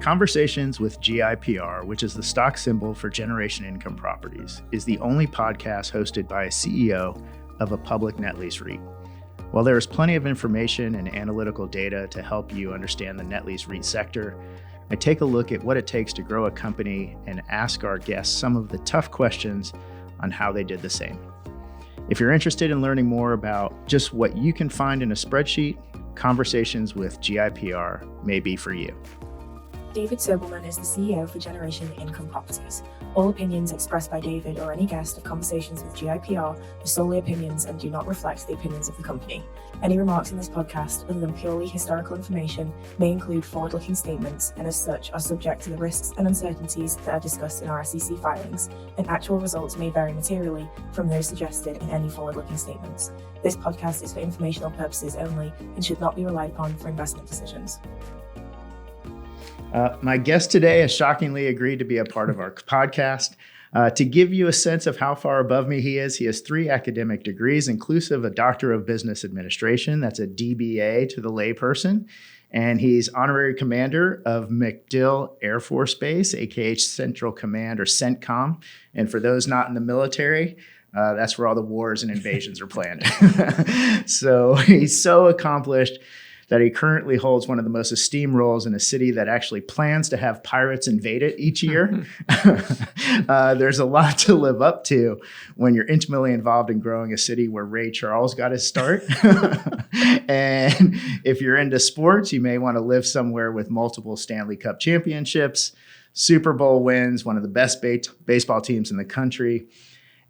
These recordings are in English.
Conversations with GIPR, which is the stock symbol for Generation Income Properties, is the only podcast hosted by a CEO of a public net lease REIT. While there is plenty of information and analytical data to help you understand the net lease REIT sector, I take a look at what it takes to grow a company and ask our guests some of the tough questions on how they did the same. If you're interested in learning more about just what you can find in a spreadsheet, Conversations with GIPR may be for you. David Sobelman is the CEO for Generation Income Properties. All opinions expressed by David or any guest of Conversations with GIPR are solely opinions and do not reflect the opinions of the company. Any remarks in this podcast, other than purely historical information, may include forward-looking statements and as such are subject to the risks and uncertainties that are discussed in our SEC filings, and actual results may vary materially from those suggested in any forward-looking statements. This podcast is for informational purposes only and should not be relied upon for investment decisions. My guest today has shockingly agreed to be a part of our podcast. To give you a sense of how far above me he has 3 academic degrees, inclusive a Doctor of Business Administration. That's a DBA to the layperson. And he's honorary commander of MacDill Air Force Base, aka Central Command or CENTCOM. And for those not in the military, that's where all the wars and invasions are planned. So he's so accomplished that he currently holds one of the most esteemed roles in a city that actually plans to have pirates invade it each year. There's a lot to live up to when you're intimately involved in growing a city where Ray Charles got his start. And if you're into sports, you may want to live somewhere with multiple Stanley Cup championships, Super Bowl wins, one of the best baseball teams in the country.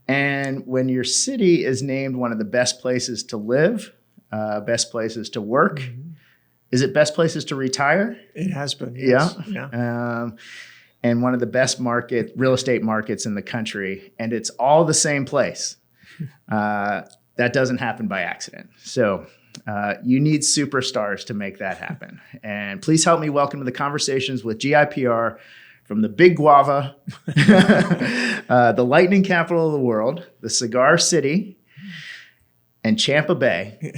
And when your city is named one of the best places to live, best places to work, is it best places to retire? It has been, yes. Yeah. And one of the best real estate markets in the country. And it's all the same place. That doesn't happen by accident. So you need superstars to make that happen. And please help me welcome to the Conversations with GIPR from the Big Guava, the lightning capital of the world, the Cigar City, and Tampa Bay.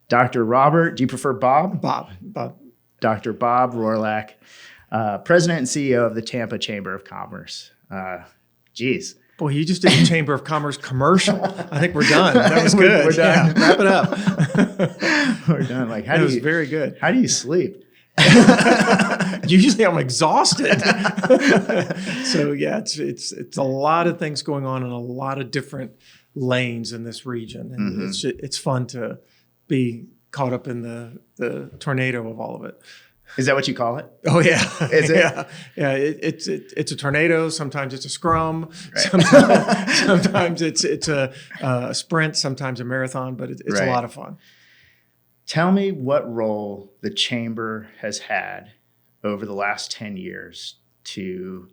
Dr. Robert, do you prefer Bob? Bob. Dr. Bob Rohrlack, President and CEO of the Tampa Chamber of Commerce. Geez. Boy, you just did the Chamber of Commerce commeral. I think we're done. That was good. We're done. Yeah, wrap it up. We're done. Like, That was very good. How do you sleep? Usually I'm exhausted. So yeah, it's a lot of things going on in a lot of different lanes in this region. And it's fun to be caught up in the tornado of all of it. Is that what you call it? Oh yeah. Is it? Yeah. It's a tornado. Sometimes it's a scrum. Right. Sometimes it's a sprint. Sometimes a marathon. But it's right. A lot of fun. Tell me what role the Chamber has had over the last 10 years to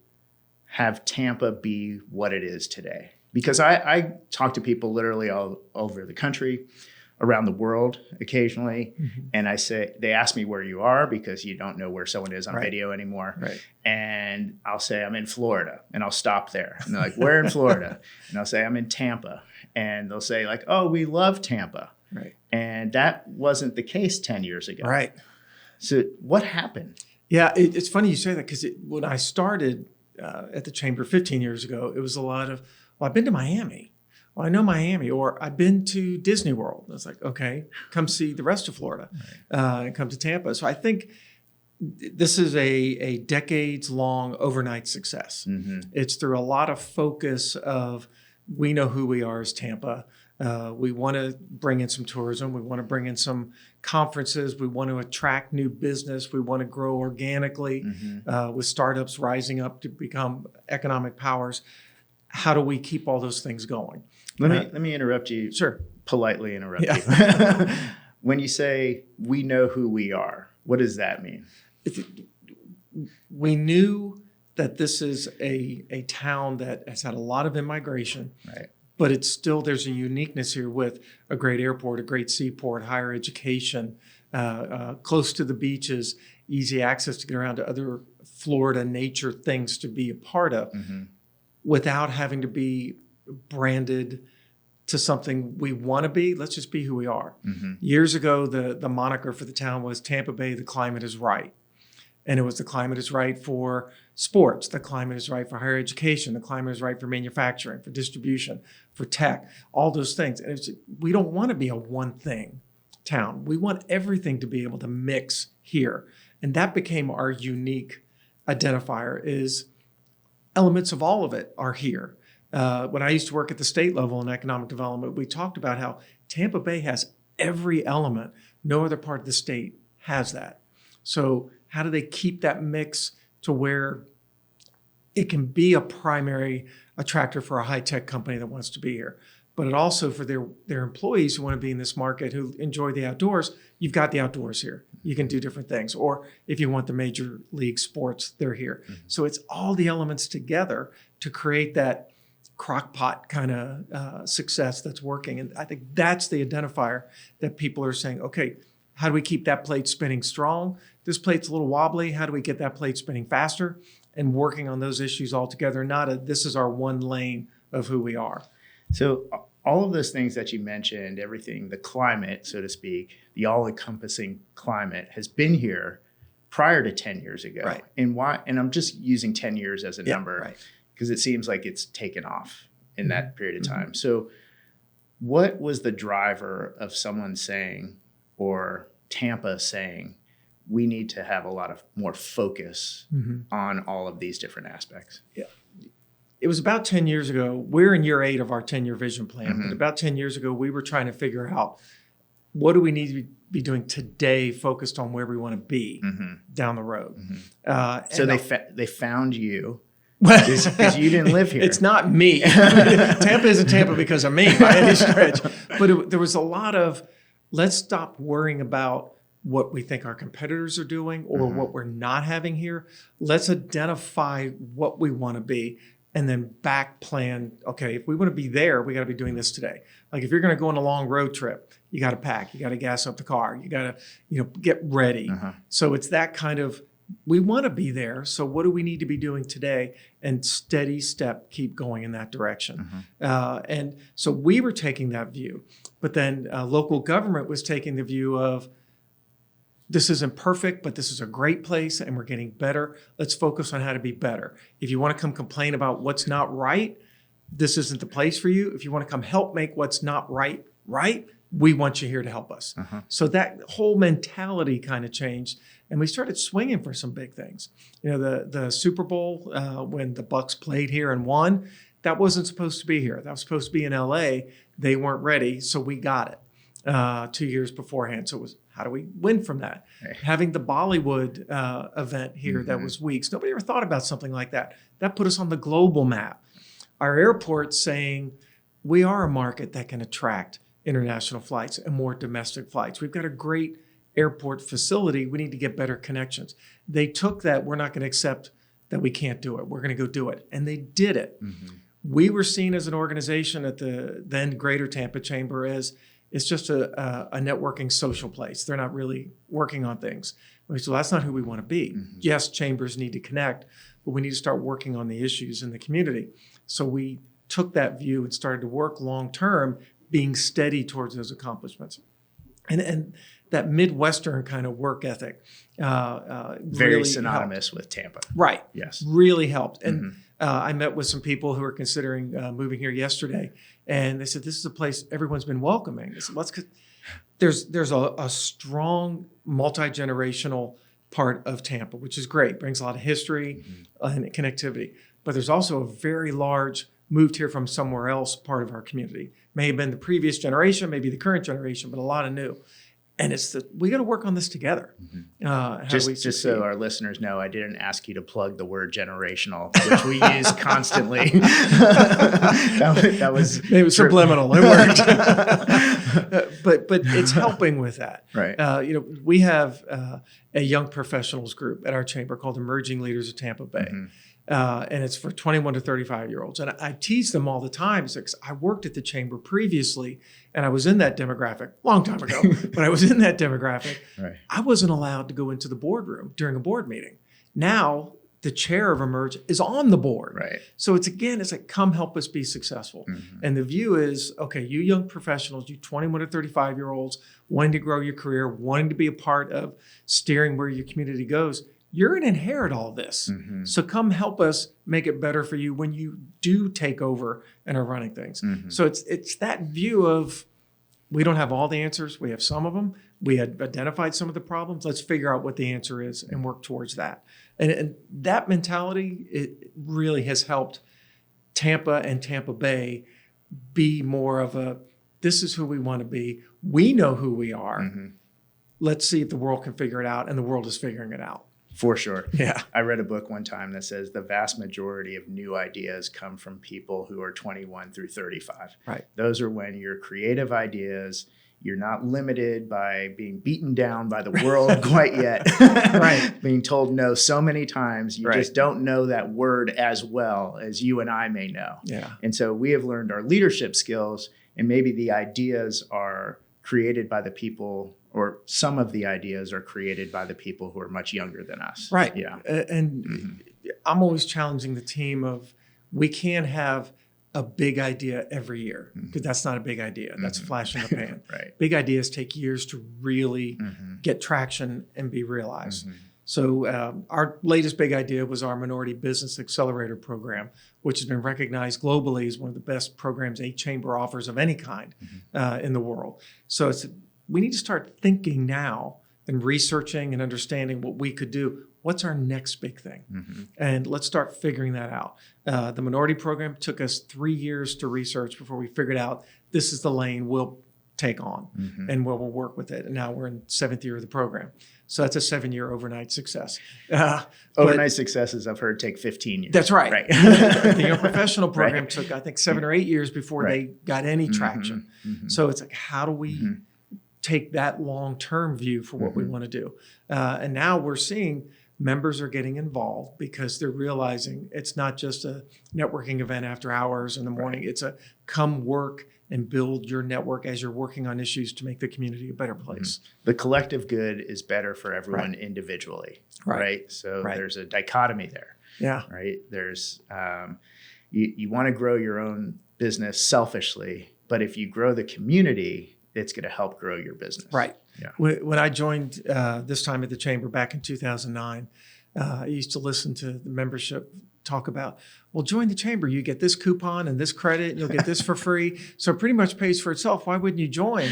have Tampa be what it is today. Because I talk to people literally all over the country, around the world occasionally. And they ask me where you are because you don't know where someone is on Right. video anymore. Right. And I'll say, I'm in Florida, and I'll stop there. And they're like, where in Florida? And I'll say, I'm in Tampa. And they'll say like, oh, we love Tampa. Right. And that wasn't the case 10 years ago. Right. So what happened? Yeah, it's funny you say that because when I started at the Chamber 15 years ago, it was a lot of, well, I've been to Miami. Well, I know Miami, or I've been to Disney World. And it's like, okay, come see the rest of Florida, and come to Tampa. So I think this is a decades-long overnight success. It's through a lot of focus of we know who we are as Tampa. We want to bring in some tourism. We want to bring in some conferences. We want to attract new business. We want to grow organically with startups rising up to become economic powers. How do we keep all those things going? Let me interrupt you. Sure. Politely interrupt you. When you say we know who we are, what does that mean? We knew that this is a town that has had a lot of immigration. Right. But it's still, there's a uniqueness here with a great airport, a great seaport, higher education, close to the beaches, easy access to get around to other Florida nature things to be a part of without having to be branded to something we want to be. Let's just be who we are. Mm-hmm. Years ago, the moniker for the town was Tampa Bay, the climate is right. And it was the climate is right for sports. The climate is right for higher education. The climate is right for manufacturing, for distribution, for tech, all those things. And we don't want to be a one thing town. We want everything to be able to mix here. And that became our unique identifier, is elements of all of it are here. When I used to work at the state level in economic development, we talked about how Tampa Bay has every element. No other part of the state has that. So how do they keep that mix to where it can be a primary attractor for a high-tech company that wants to be here, but it also for their employees who want to be in this market, who enjoy the outdoors? You've got the outdoors here. You can do different things. Or if you want the major league sports, they're here. Mm-hmm. So it's all the elements together to create that crock-pot kind of success that's working. And I think that's the identifier that people are saying, okay, how do we keep that plate spinning strong? This plate's a little wobbly. How do we get that plate spinning faster? And working on those issues all together, this is our one lane of who we are. So all of those things that you mentioned, everything, the climate, so to speak, the all-encompassing climate has been here prior to 10 years ago. Right. And I'm just using 10 years as a number, right, because it seems like it's taken off in that period of time. Mm-hmm. So what was the driver of someone saying, or Tampa saying, we need to have a lot of more focus on all of these different aspects? Yeah. It was about 10 years ago. We're in year 8 of our 10-year vision plan. But about 10 years ago, we were trying to figure out, what do we need to be doing today focused on where we want to be down the road? So they found you because you didn't live here. It's not me. Tampa isn't Tampa because of me by any stretch. But there was a lot of, let's stop worrying about what we think our competitors are doing or what we're not having here. Let's identify what we want to be and then back plan. Okay, if we want to be there, we got to be doing this today. Like if you're going to go on a long road trip, you got to pack, you got to gas up the car, you got to, get ready. So it's that kind of, we want to be there. So what do we need to be doing today? And steady step, keep going in that direction. And so we were taking that view, but then local government was taking the view of, this isn't perfect, but this is a great place and we're getting better. Let's focus on how to be better. If you want to come complain about what's not right, this isn't the place for you. If you want to come help make what's not right, we want you here to help us. So that whole mentality kind of changed, and we started swinging for some big things. The Super Bowl, when the Bucs played here and won, that wasn't supposed to be here. That was supposed to be in LA. They weren't ready, so we got it 2 years beforehand. So it was, how do we win from that? Right. Having the Bollywood event here that was weeks. Nobody ever thought about something like that. That put us on the global map. Our airport saying we are a market that can attract international flights and more domestic flights. We've got a great airport facility. We need to get better connections. They took that, we're not going to accept that we can't do it. We're going to go do it. And they did it. We were seen as an organization at the then Greater Tampa Chamber as it's just a networking social place. They're not really working on things. So that's not who we want to be. Yes, chambers need to connect, but we need to start working on the issues in the community. So we took that view and started to work long-term, being steady towards those accomplishments. And that Midwestern kind of work ethic. Very really synonymous helped. With Tampa. Right. Yes. Really helped. And I met with some people who are considering moving here yesterday, and they said, this is a place everyone's been welcoming. I said, there's a strong multi-generational part of Tampa, which is great, brings a lot of history and connectivity. But there's also a very large moved here from somewhere else part of our community. May have been the previous generation, maybe the current generation, but a lot of new. And we got to work on this together. Just so our listeners know, I didn't ask you to plug the word generational, which we use constantly. that was maybe was subliminal. It worked. but it's helping with that. Right. We have a young professionals group at our chamber called Emerging Leaders of Tampa Bay. And it's for 21 to 35-year-olds. And I tease them all the time because I worked at the chamber previously, and I was in that demographic, long time ago, but I was in that demographic. Right. I wasn't allowed to go into the boardroom during a board meeting. Now, the chair of Emerge is on the board. Right. So it's like, come help us be successful. And the view is, okay, you young professionals, you 21 to 35-year-olds, wanting to grow your career, wanting to be a part of steering where your community goes, you're going to inherit all this. So come help us make it better for you when you do take over and are running things. So it's that view of, we don't have all the answers. We have some of them. We had identified some of the problems. Let's figure out what the answer is and work towards that. And that mentality, it really has helped Tampa and Tampa Bay be more of a, this is who we want to be. We know who we are. Let's see if the world can figure it out, and the world is figuring it out. For sure. Yeah. I read a book one time that says the vast majority of new ideas come from people who are 21 through 35. Right. Those are when your creative ideas, you're not limited by being beaten down by the world quite yet. Right. Being told no so many times, you Right. just don't know that word as well as you and I may know. Yeah. And so we have learned our leadership skills, and maybe the ideas are created by the people, or some of the ideas are created by the people who are much younger than us. Right. Yeah. And I'm always challenging the team of, we can't have a big idea every year, because that's not a big idea. That's a flash in the pan. Right. Big ideas take years to really get traction and be realized. So our latest big idea was our Minority Business Accelerator program, which has been recognized globally as one of the best programs a chamber offers of any kind in the world. So we need to start thinking now and researching and understanding what we could do. What's our next big thing? And let's start figuring that out. The minority program took us 3 years to research before we figured out this is the lane we'll take on and we'll work with it. And now we're in 7th year of the program. So that's a 7-year overnight success. Overnight successes, I've heard, take 15 years. That's right. Right. The young professional program took, I think, 7 or 8 years before they got any traction. So it's like, how do we take that long-term view for what we want to do? And now we're seeing members are getting involved because they're realizing it's not just a networking event after hours in the morning. It's a come work and build your network as you're working on issues to make the community a better place. The collective good is better for everyone individually, right? So there's a dichotomy there. Yeah. Right. There's you want to grow your own business selfishly, but if you grow the community, it's going to help grow your business. Right. Yeah. When I joined this time at the chamber back in 2009, I used to listen to the membership talk about, well, join the chamber. You get this coupon and this credit, and you'll get this for free. So it pretty much pays for itself. Why wouldn't you join?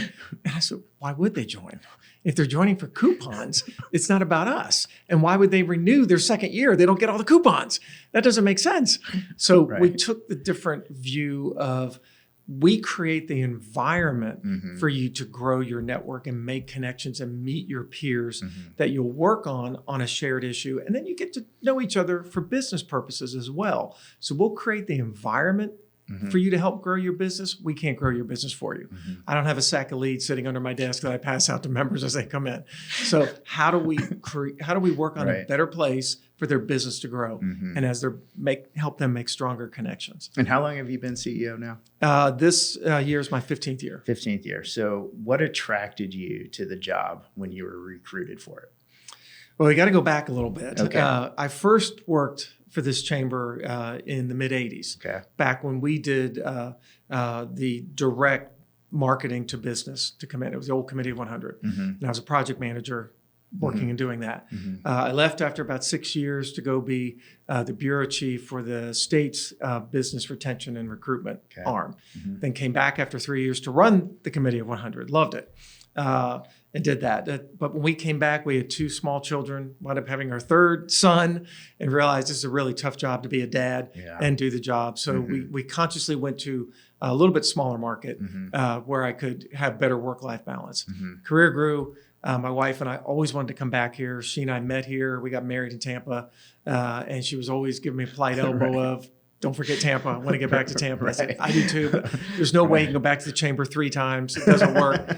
And I said, why would they join? If they're joining for coupons, it's not about us. And why would they renew their 2nd year? They don't get all the coupons. That doesn't make sense. So we took the different view of, we create the environment for you to grow your network and make connections and meet your peers that you'll work on a shared issue. And then you get to know each other for business purposes as well. So we'll create the environment for you to help grow your business. We can't grow your business for you. I don't have a sack of leads sitting under my desk that I pass out to members as they come in. So how do we work on a better place for their business to grow, and as help them make stronger connections? And how long have you been CEO now? This year is my 15th year. 15th year. So what attracted you to the job when you were recruited for it? Well, we got to go back a little bit. Okay. I first worked for this chamber in the mid 80s, back when we did the direct marketing to business to come in. It was the old Committee of 100. And I was a project manager working and doing that. I left after about 6 years to go be the bureau chief for the state's business retention and recruitment arm. Then came back after 3 years to run the Committee of 100. Loved it. And did that. But when we came back, we had 2 small children, wound up having our 3rd son, and realized this is a really tough job to be a dad and do the job. So we consciously went to a little bit smaller market where I could have better work-life balance. Career grew. My wife and I always wanted to come back here. She and I met here. We got married in Tampa. And she was always giving me a polite elbow of, don't forget Tampa. I want to get back to Tampa. I said, I do too, but there's no way you can go back to the chamber 3 times. It doesn't work.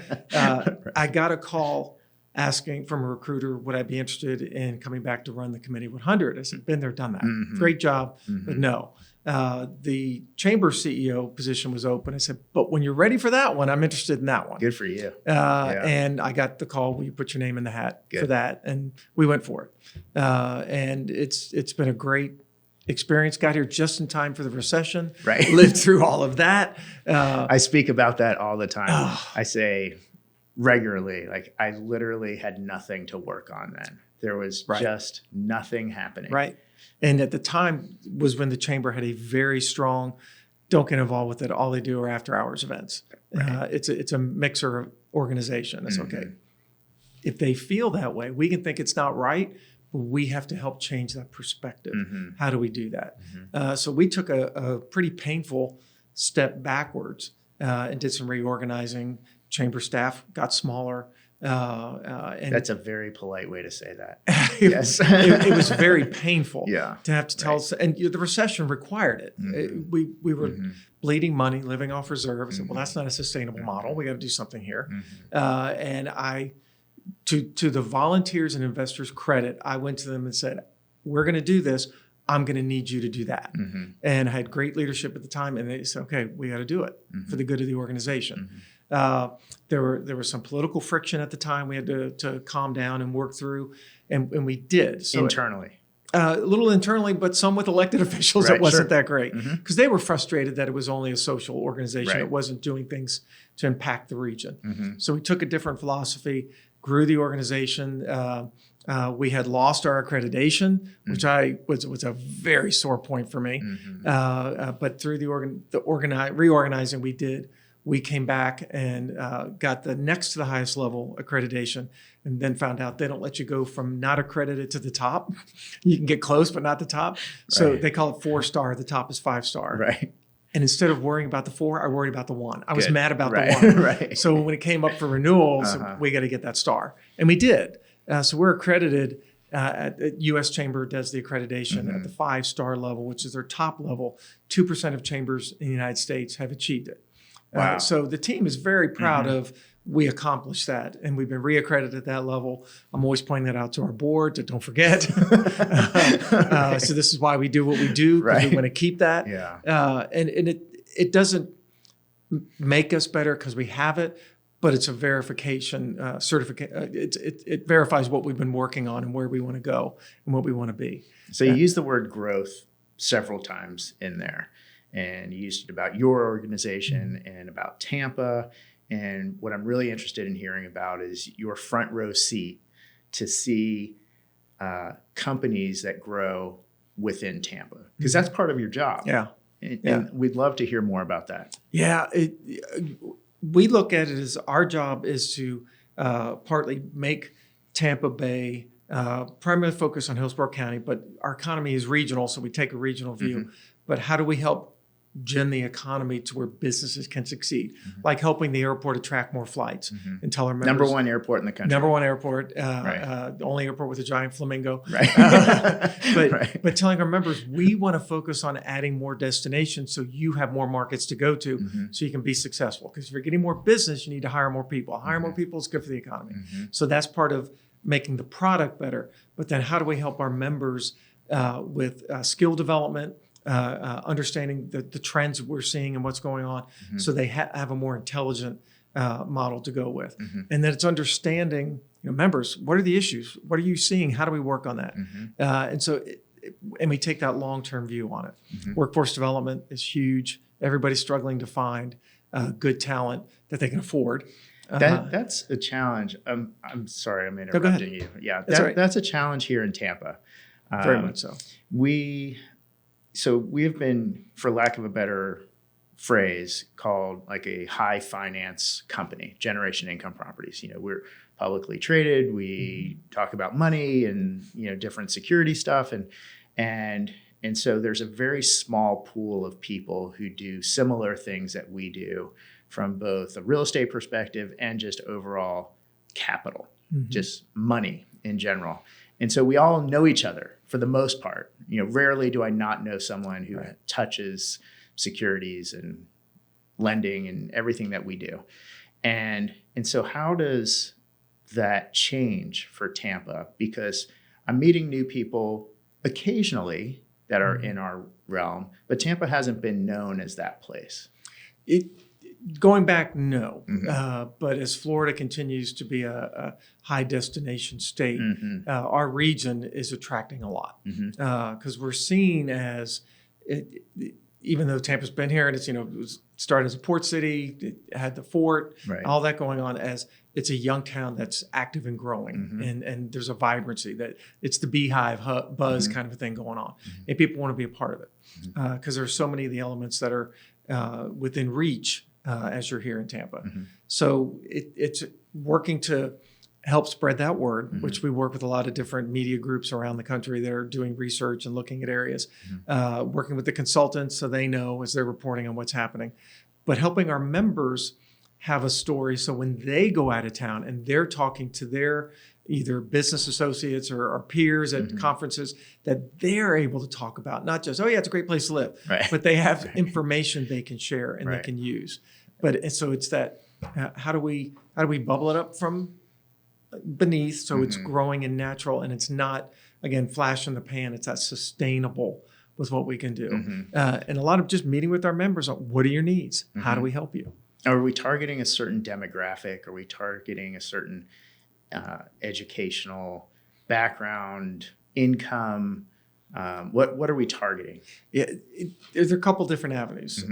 I got a call asking from a recruiter, would I be interested in coming back to run the Committee 100? I said, been there, done that. Great job, but no. the chamber CEO position was open. I said, but when you're ready for that one, I'm interested in that one. Good for you. And I got the call, will you put your name in the hat for that? And we went for it. And it's been a great experience. Got here just in time for the recession. Right. Lived through all of that. I speak about that all the time. I say regularly, like I literally had nothing to work on then. There was just nothing happening. Right. And at the time was when the chamber had a very strong, don't get involved with it. All they do are after hours events. Right. It's a mixer organization. That's okay. If they feel that way, we can think it's not right, but we have to help change that perspective. How do we do that? So we took a pretty painful step backwards and did some reorganizing. Chamber staff got smaller. And that's a very polite way to say that. Yes, it was very painful to have to tell us, and the recession required it. We were bleeding money, living off reserve. I said, well, that's not a sustainable model. We got to do something here. And I, to the volunteers and investors' credit, I went to them and said, we're going to do this. I'm going to need you to do that. And I had great leadership at the time, and they said, okay, we got to do it for the good of the organization. There was some political friction at the time we had to calm down and work through, and we did. So internally. A little internally, but some with elected officials, it wasn't that great because they were frustrated that it was only a social organization. It wasn't doing things to impact the region. So we took a different philosophy, grew the organization. We had lost our accreditation, which was a very sore point for me. But through the reorganizing we did, we came back and got the next to the highest level accreditation, and then found out they don't let you go from not accredited to the top. You can get close, but not the top. So they call it 4-star. The top is 5-star. Right. And instead of worrying about the 4, I worried about the 1. I was mad about the 1. So when it came up for renewal, so we got to get that star. And we did. So we're accredited. U.S. Chamber does the accreditation at the 5-star level, which is their top level. 2% of chambers in the United States have achieved it. Wow. So the team is very proud of we accomplished that, and we've been reaccredited at that level. I'm always pointing that out to our board to don't forget. So this is why we do what we do, because we want to keep that. And it doesn't make us better because we have it, but it's a verification certificate. It verifies what we've been working on and where we want to go and what we want to be. So you use the word growth several times in there. And you used it about your organization and about Tampa. And what I'm really interested in hearing about is your front row seat to see companies that grow within Tampa, because that's part of your job. And we'd love to hear more about that. We look at it as our job is to partly make Tampa Bay primarily focus on Hillsborough County, but our economy is regional, so we take a regional view. But how do we help gen the economy to where businesses can succeed, like helping the airport attract more flights and tell our members. Number 1 airport in the country. Number 1 airport, the only airport with a giant flamingo. But telling our members, we want to focus on adding more destinations so you have more markets to go to so you can be successful. Because if you're getting more business, you need to hire more people. Hire more people is good for the economy. So that's part of making the product better. But then how do we help our members with skill development, understanding the trends we're seeing and what's going on, so they have a more intelligent model to go with. And then it's understanding, members, what are the issues? What are you seeing? How do we work on that? And so, and we take that long-term view on it. Workforce development is huge. Everybody's struggling to find good talent that they can afford. That's a challenge. I'm sorry, I'm interrupting you. Yeah, that's a challenge here in Tampa. Very much so. So we have been, for lack of a better phrase, called like a high finance company, Generation Income Properties. We're publicly traded. We talk about money and different security stuff, and so there's a very small pool of people who do similar things that we do, from both a real estate perspective and just overall capital, just money in general. And so we all know each other for the most part. Rarely do I not know someone who touches securities and lending and everything that we do. And so how does that change for Tampa? Because I'm meeting new people occasionally that are in our realm, but Tampa hasn't been known as that place. Going back, no. But as Florida continues to be a high destination state, our region is attracting a lot because we're seen as, even though Tampa's been here and it's, it was started as a port city, it had the fort, all that going on, as it's a young town that's active and growing, and there's a vibrancy that it's the beehive buzz kind of a thing going on, and people want to be a part of it because there's so many of the elements that are within reach as you're here in Tampa. So it's working to help spread that word, which we work with a lot of different media groups around the country that are doing research and looking at areas, working with the consultants so they know as they're reporting on what's happening, but helping our members have a story so when they go out of town and they're talking to their either business associates or peers at conferences, that they're able to talk about not just, oh yeah, it's a great place to live, but they have information they can share and they can use. But so it's that, how do we bubble it up from beneath so it's growing and natural, and it's not, again, flash in the pan, it's that sustainable with what we can do. And a lot of just meeting with our members on what are your needs? How do we help you? Are we targeting a certain demographic? Are we targeting a certain educational background, income? What are we targeting? Yeah, there's a couple different avenues.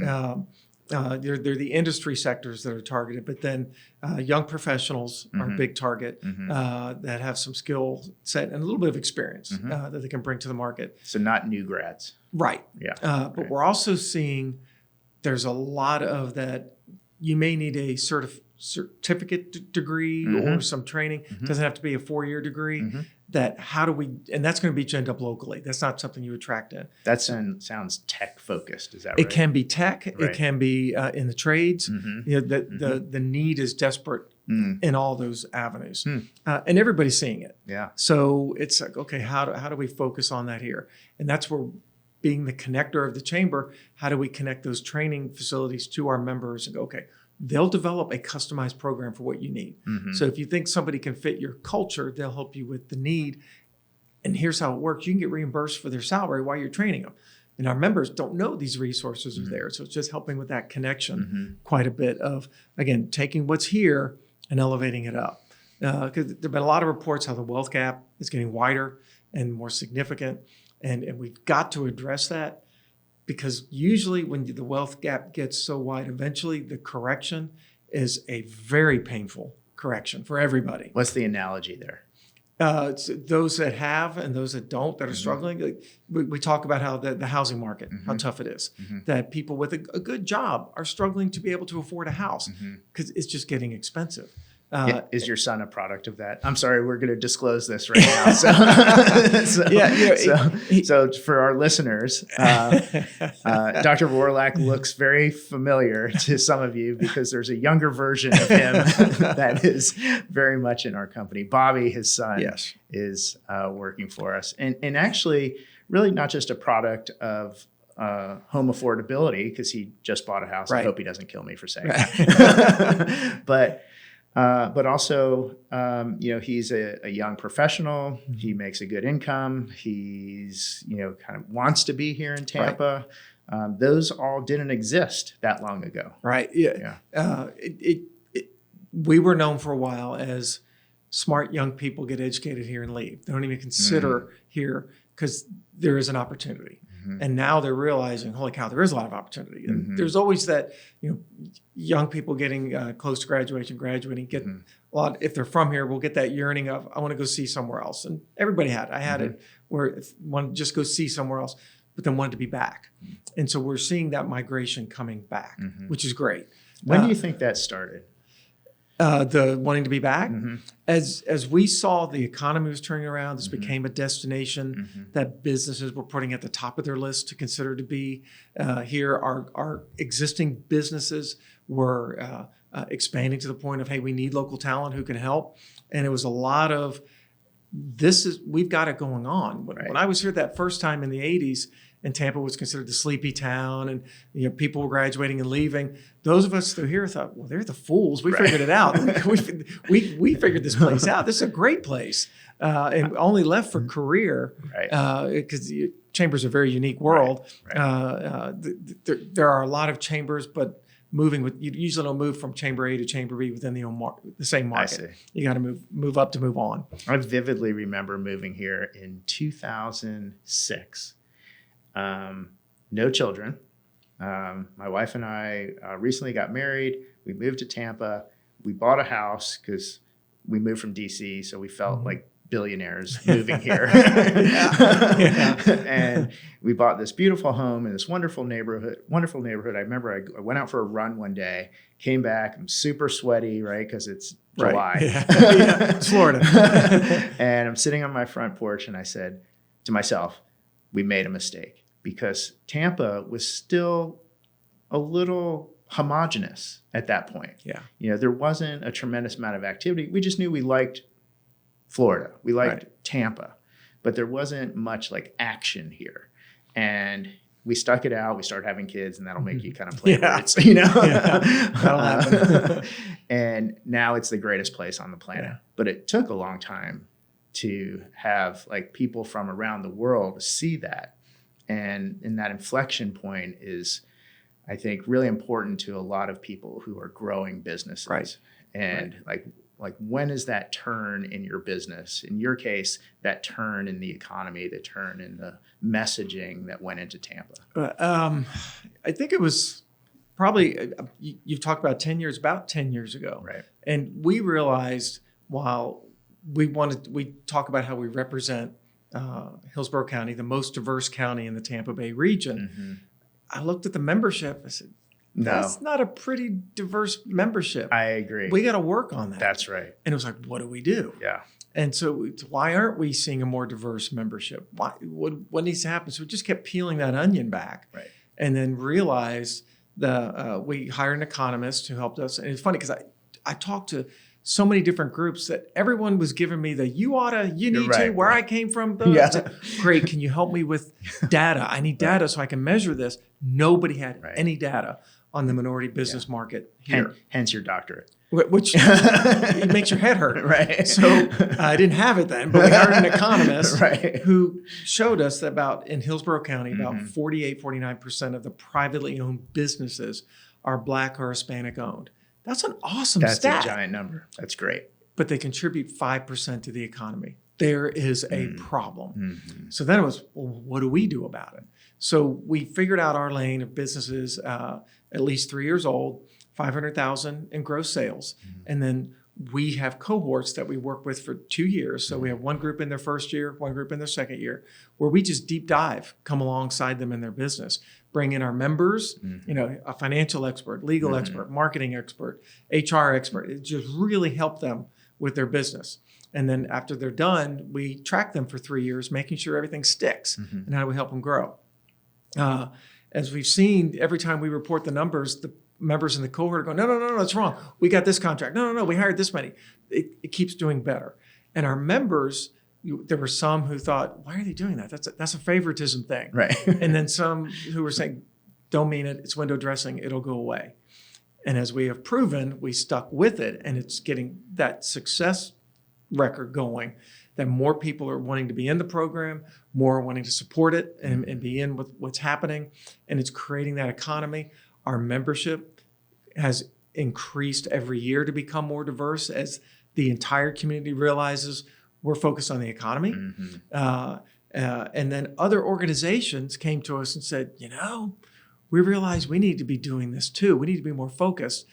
They're the industry sectors that are targeted, but then young professionals are a big target that have some skill set and a little bit of experience that they can bring to the market. So not new grads. Right. Yeah. But we're also seeing there's a lot of that. You may need a certificate degree or some training. Doesn't have to be a 4-year degree. That how do we, and that's going to be ginned up locally. That's not something you attract in. That sounds tech focused. Is that right? It can be tech. It can be in the trades. The need is desperate in all those avenues, and everybody's seeing it. Yeah. So it's like, okay, how do we focus on that here? And that's where, being the connector of the chamber, how do we connect those training facilities to our members and go, okay, they'll develop a customized program for what you need. So if you think somebody can fit your culture, they'll help you with the need. And here's how it works. You can get reimbursed for their salary while you're training them. And our members don't know these resources are there. So it's just helping with that connection quite a bit of, again, taking what's here and elevating it up. Because there have been a lot of reports how the wealth gap is getting wider and more significant. And we've got to address that, because usually when the wealth gap gets so wide, eventually the correction is a very painful correction for everybody. What's the analogy there? It's those that have and those that don't, that are struggling. Like, we talk about how the housing market, how tough it is, that people with a good job are struggling to be able to afford a house because it's just getting expensive. Is your son a product of that? I'm sorry, we're going to disclose this right now. So for our listeners, Dr. Rohrlack looks very familiar to some of you because there's a younger version of him that is very much in our company. Bobby, his son, is working for us. And actually, really not just a product of home affordability, because he just bought a house. I hope he doesn't kill me for saying that. But also, he's a young professional. He makes a good income. He's, kind of wants to be here in Tampa. Those all didn't exist that long ago. Right. Yeah. We were known for a while as smart young people get educated here and leave. They don't even consider here because there is an opportunity. And now they're realizing, holy cow, there is a lot of opportunity. And there's always that, young people getting close to graduating, get a lot, if they're from here, we'll get that yearning of, I want to go see somewhere else. And everybody I had it where if wanted to just go see somewhere else, but then wanted to be back. And so we're seeing that migration coming back, which is great. When do you think that started? The wanting to be back, as we saw the economy was turning around, this became a destination that businesses were putting at the top of their list to consider to be here. Our existing businesses were expanding to the point of, hey, we need local talent who can help, and it was a lot of we've got it going on. When I was here that first time in the 80s. And Tampa was considered the sleepy town, and people were graduating and leaving. Those of us that are here thought, well, they're the fools. We figured it out. we figured this place out. This is a great place, and only left for career because chamber's a very unique world. Right. There are a lot of chambers, but you usually don't move from chamber A to chamber B within the same market. I see. You got to move up to move on. I vividly remember moving here in 2006. No children. My wife and I recently got married. We moved to Tampa. We bought a house because we moved from DC, so we felt like billionaires moving here. And we bought this beautiful home in this wonderful neighborhood. I remember I went out for a run one day, came back, I'm super sweaty, right? Because it's July. Right. Yeah. It's Florida. And I'm sitting on my front porch and I said to myself, we made a mistake, because Tampa was still a little homogenous at that point. Yeah. There wasn't a tremendous amount of activity. We just knew we liked Florida. We liked Tampa, but there wasn't much like action here. And we stuck it out. We started having kids, and that'll make you kind of play words, That'll happen. And now it's the greatest place on the planet. Yeah. But it took a long time to have like people from around the world see that. And that inflection point is, I think, really important to a lot of people who are growing businesses. Right. And like when is that turn in your business? In your case, that turn in the economy, the turn in the messaging that went into Tampa? I think it was probably, you've talked about 10 years, about 10 years ago. Right. And we realized, while we talk about how we represent Hillsborough County, the most diverse county in the Tampa Bay region, I looked at the membership. I said, that's not a pretty diverse membership. I agree. We got to work on that. That's right. And it was like, what do we do? Yeah. And so why aren't we seeing a more diverse membership? What needs to happen? So we just kept peeling that onion back. Right. And then realized we hired an economist who helped us. And it's funny because I talked to so many different groups that everyone was giving me you need to, where I came from. Great. Can you help me with data? I need data so I can measure this. Nobody had any data on the minority business market here. Hence your doctorate. Which it makes your head hurt. Right. So I didn't have it then, but we hired an economist who showed us that in Hillsborough County, about 49% of the privately owned businesses are Black or Hispanic owned. That's an awesome stat. That's a giant number. That's great. But they contribute 5% to the economy. There is a problem. So then it was, well, what do we do about it? So we figured out our lane of businesses at least 3 years old, 500,000 in gross sales. And then we have cohorts that we work with for 2 years. So we have one group in their first year, one group in their second year, where we just deep dive, come alongside them in their business, bring in our members, a financial expert, legal expert, marketing expert, HR expert. It just really help them with their business. And then after they're done, we track them for 3 years, making sure everything sticks. And how do we help them grow? As we've seen, every time we report the numbers, the members in the cohort go, no, that's wrong. We got this contract. No, we hired this many. It keeps doing better. And our members, there were some who thought, why are they doing that? That's a favoritism thing. Right. And then some who were saying, don't mean it. It's window dressing. It'll go away. And as we have proven, we stuck with it, and it's getting that success record going, that more people are wanting to be in the program, more are wanting to support it and be in with what's happening. And it's creating that economy. Our membership has increased every year to become more diverse as the entire community realizes we're focused on the economy. And then other organizations came to us and said, we realize we need to be doing this too. We need to be more focused.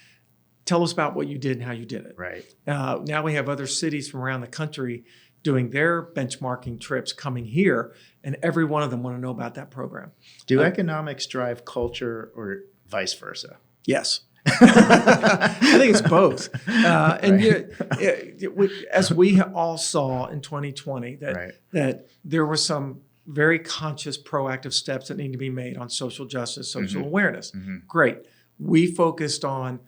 Tell us about what you did and how you did it. Right. Now we have other cities from around the country doing their benchmarking trips coming here, and every one of them want to know about that program. Do economics drive culture or vice versa? Yes. I think it's both. As we all saw in 2020, that there were some very conscious, proactive steps that need to be made on social justice, social awareness. Great. We focused on,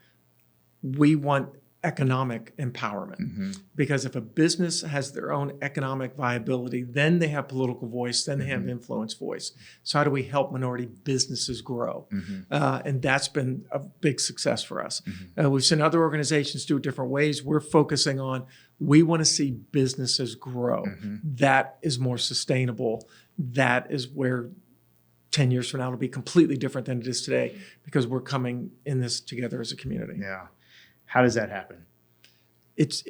we want economic empowerment, because if a business has their own economic viability, then they have political voice, then they have influence voice. So how do we help minority businesses grow? And that's been a big success for us. We've seen other organizations do it different ways. We're focusing on We want to see businesses grow. Mm-hmm. That is more sustainable. That is where 10 years from now it'll be completely different than it is today, because we're coming in this together as a community. Yeah. How does that happen? It's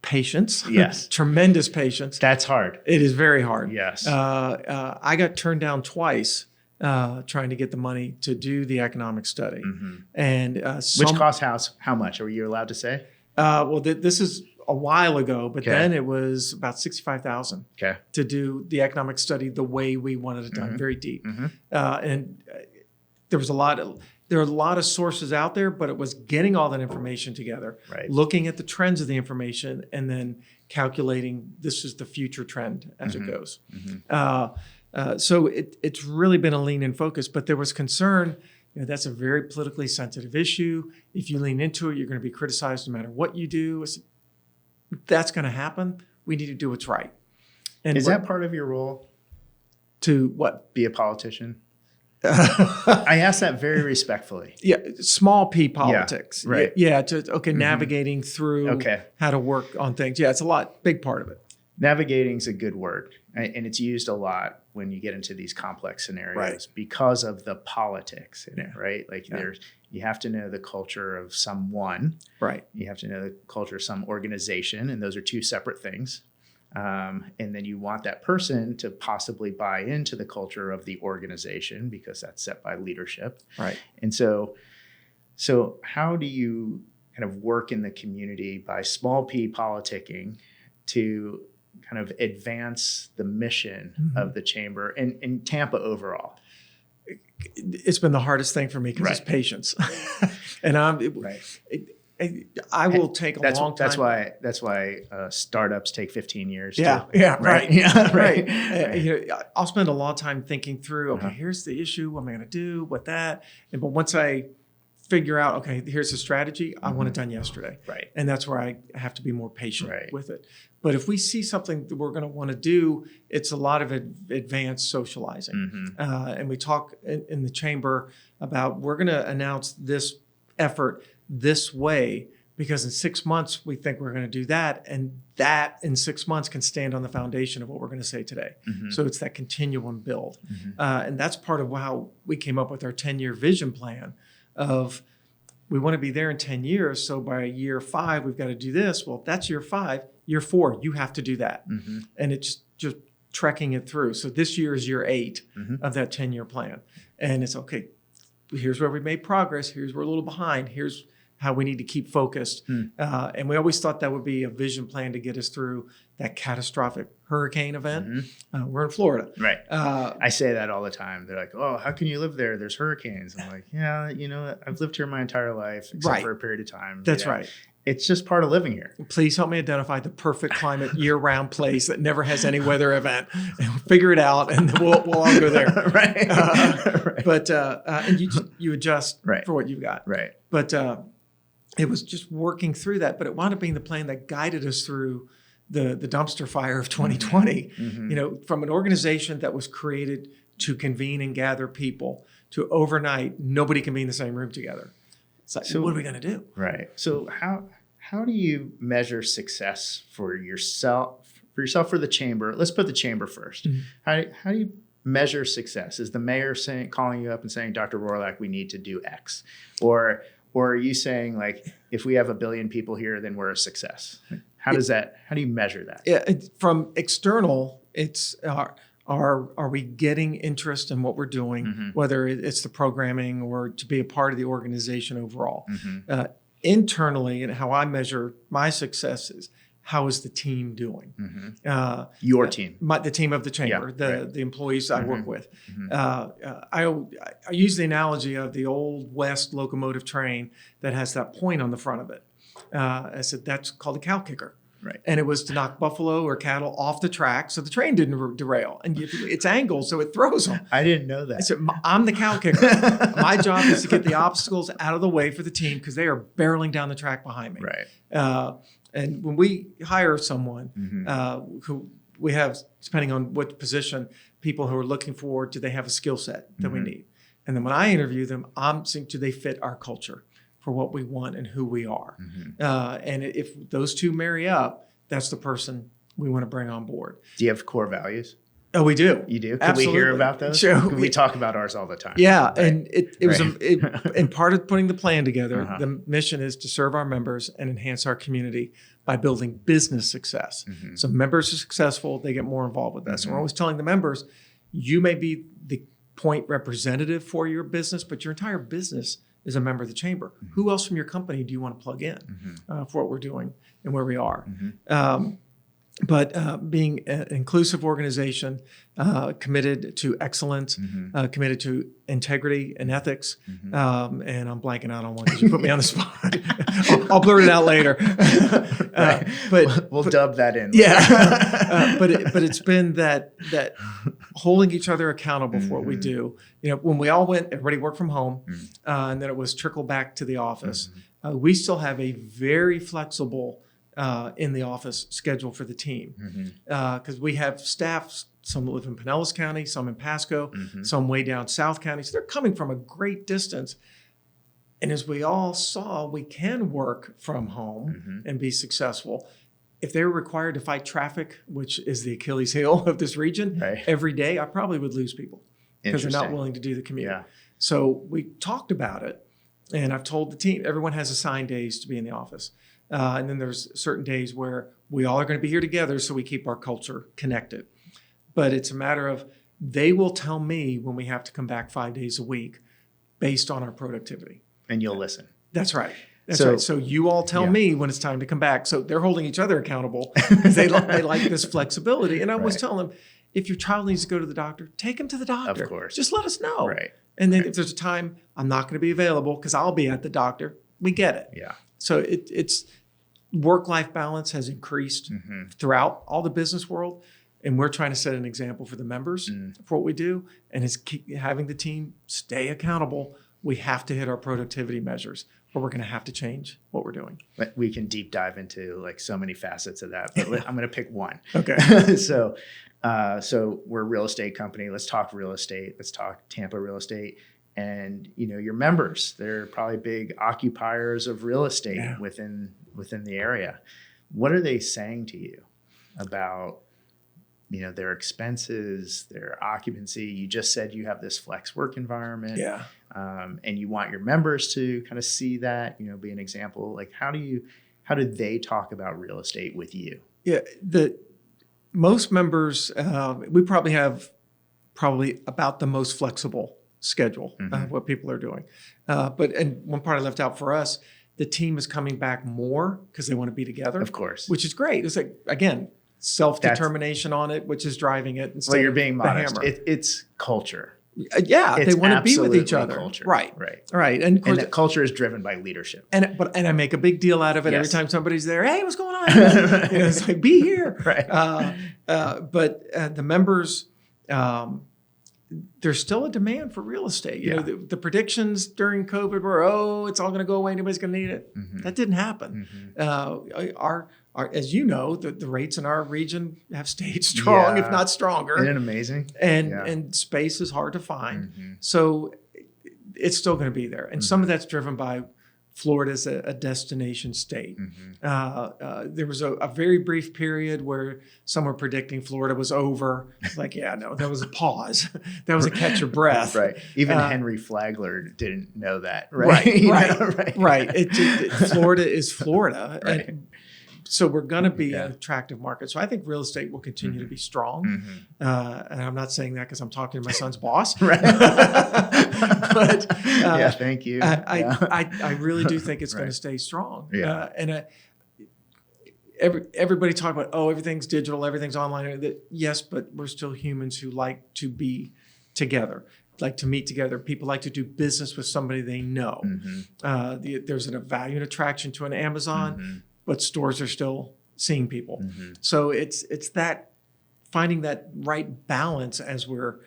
patience. Yes. Tremendous patience. That's hard. It is very hard. Yes. I got turned down twice trying to get the money to do the economic study. Mm-hmm. And Which cost how much? Are you allowed to say? This is a while ago, but Okay. then it was about $65,000 Okay. to do the economic study the way we wanted it done, Mhm. very deep. Mm-hmm. There are a lot of sources out there, but it was getting all that information together, Right. looking at the trends of the information, and then calculating this is the future trend as Mhm. it goes. Mm-hmm. So it's really been a lean in focus, but there was concern. That's a very politically sensitive issue. If you lean into it, you're going to be criticized no matter what you do. That's going to happen. We need to do what's right. And Is that part of your role? to what? Be a politician? I ask that very respectfully. Yeah, small p politics. right. Yeah. Navigating through Okay. how to work on things. Yeah, it's a big part of it. Navigating is a good word, and it's used a lot when you get into these complex scenarios Right. because of the politics in it, Yeah. right? Like Yeah. you have to know the culture of someone, Right. you have to know the culture of some organization, and those are two separate things. And then you want that person to possibly buy into the culture of the organization because that's set by leadership. Right. And so how do you kind of work in the community by small p politicking to kind of advance the mission Mhm. of the chamber and in Tampa overall? It's been the hardest thing for me because it's Right. patience. And I will take a long time. That's why startups take 15 years. Yeah, to, yeah, right. Yeah, Right. right. I'll spend a lot of time thinking through, okay, Uh-huh. here's the issue. What am I going to do? What that? But once I figure out, okay, here's the strategy, I want it done yesterday. Right. And that's where I have to be more patient Right. with it. But if we see something that we're going to want to do, it's a lot of advanced socializing. Mhm. And we talk in the chamber about we're going to announce this effort this way because in 6 months we think we're going to do that, and that in 6 months can stand on the foundation of what we're going to say today. Mhm. So it's that continuum build. Mhm. And that's part of how we came up with our 10-year vision plan of we want to be there in 10 years. So by year 5, we've got to do this. Well, if that's year 5, year 4, you have to do that. Mhm. And it's just trekking it through. So this year is year 8 Mhm. of that 10-year plan. And it's okay, here's where we made progress. Here's where we're a little behind. Here's how we need to keep focused. And we always thought that would be a vision plan to get us through that catastrophic hurricane event. We're in Florida. Right. I say that all the time. They're like, "Oh, how can you live there? There's hurricanes." I'm like, "Yeah, I've lived here my entire life, except Right. for a period of time." That's right. It's just part of living here. Please help me identify the perfect climate year-round place that never has any weather event, and we'll figure it out, and we'll all go there. Right. Right. But and you adjust Right. for what you've got. Right. But it was just working through that. But it wound up being the plan that guided us through the dumpster fire of 2020. Mhm. From an organization that was created to convene and gather people to overnight, nobody can be in the same room together. It's like, So- what are we going to do? Right. So how do you measure success for yourself for the chamber? Let's put the chamber first. Mhm. How do you measure success? Is the mayor calling you up and saying, "Dr. Rohrlack, we need to do X," or are you saying like, if we have 1 billion people here, then we're a success? How do you measure that? Yeah, from external, it's are we getting interest in what we're doing, Mhm. whether it's the programming or to be a part of the organization overall. Mhm. Internally, and how I measure my success is how is the team doing? Mhm. Your team. The team of the chamber, Yeah, the employees I work Mhm. with. Mhm. I use the analogy of the old West locomotive train that has that point on the front of it. I said that's called a cow kicker. Right. And it was to knock buffalo or cattle off the track so the train didn't derail. And it's angled, so it throws them. I didn't know that. I said, I'm the cow kicker. My job is to get the obstacles out of the way for the team because they are barreling down the track behind me. Right. And when we hire someone Mhm. who we have, depending on what position, people who are looking for, do they have a skill set that we Mhm. need? And then when I interview them, I'm saying, do they fit our culture for what we want and who we are? Mhm. And if those two marry up, that's the person we want to bring on board. Do you have core values? Oh, we do. You do? Can Absolutely. we hear about those? Sure. We talk about ours all the time. Yeah. Right. And it was, Right. and part of putting the plan together, Uh-huh. the mission is to serve our members and enhance our community by building business success. Mm-hmm. So members are successful, they get more involved with us. And we're always telling the members, you may be the point representative for your business, but your entire business is a member of the chamber. Mm-hmm. Who else from your company do you want to plug in for what we're doing and where we are? Mm-hmm. But being an inclusive organization, committed to excellence, committed to integrity and ethics, and I'm blanking out on one because you put me on the spot. I'll blurt it out later. But we'll dub that in. Yeah, but it's been that holding each other accountable for what we do. You know, when we all went, everybody worked from home, and then it was trickle back to the office. We still have a very flexible in the office schedule for the team because we have staff. Some live in Pinellas County, some in Pasco, some way down South County. So they're coming from a great distance. And as we all saw, we can work from home and be successful. If they were required to fight traffic, which is the Achilles heel of this region, every day, I probably would lose people because they're not willing to do the commute. Yeah. So we talked about it, and I've told the team, everyone has assigned days to be in the office. And then there's certain days where we all are going to be here together so we keep our culture connected. But it's a matter of they will tell me when we have to come back 5 days a week based on our productivity. And you'll listen. That's right. That's So- right. So you all tell me when it's time to come back. So they're holding each other accountable because they like this flexibility. And I always tell them, if your child needs to go to the doctor, take him to the doctor. Of course. Just let us know. Right. And then if there's a time I'm not going to be available because I'll be at the doctor, we get it. Yeah. So it's work-life balance has increased throughout all the business world. And we're trying to set an example for the members for what we do. And it's having the team stay accountable. We have to hit our productivity measures or we're going to have to change what we're doing. But we can deep dive into like so many facets of that, but I'm going to pick one. Okay. So we're a real estate company. Let's talk real estate. Let's talk Tampa real estate. And you know, your members, they're probably big occupiers of real estate within the area. What are they saying to you about, you know, their expenses, their occupancy? You just said you have this flex work environment, and you want your members to kind of see that, you know, be an example. Like, how do they talk about real estate with you? Yeah, most members, we probably have about the most flexible schedule of what people are doing. And one part I left out for us, the team is coming back more because they want to be together. Of course. Which is great. It's like, again, self-determination on it, which is driving it. Well, you're being modest. It's culture. They want to be with each other. Culture. Right. And that culture is driven by leadership. And I make a big deal out of it every time somebody's there. Hey, what's going on? You know, it's like, be here. But the members, there's still a demand for real estate. You know, the predictions during COVID were, it's all going to go away. Nobody's going to need it. That didn't happen. Our as you know, the rates in our region have stayed strong, if not stronger. Isn't it amazing? And space is hard to find. So it's still going to be there. And some of that's driven by Florida's a destination state. There was a very brief period where some were predicting Florida was over. Like, that was a pause. That was a catch your breath. Even Henry Flagler didn't know that. Right. Florida is Florida. And so we're going to be an attractive market. So I think real estate will continue to be strong. And I'm not saying that because I'm talking to my son's boss. But thank you. I really do think it's going to stay strong. Everybody talk about, everything's digital, everything's online. Yes, but we're still humans who like to be together, like to meet together. People like to do business with somebody they know. There's a value and attraction to an Amazon, but stores are still seeing people. So it's that finding that right balance as we're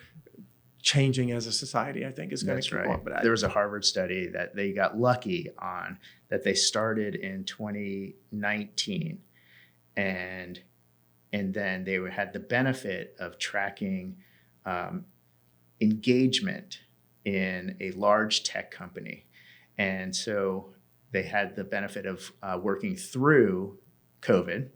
changing as a society, I think is going to keep on. But there was a Harvard study that they got lucky on, that they started in 2019. And then they had the benefit of tracking engagement in a large tech company. And so they had the benefit of working through COVID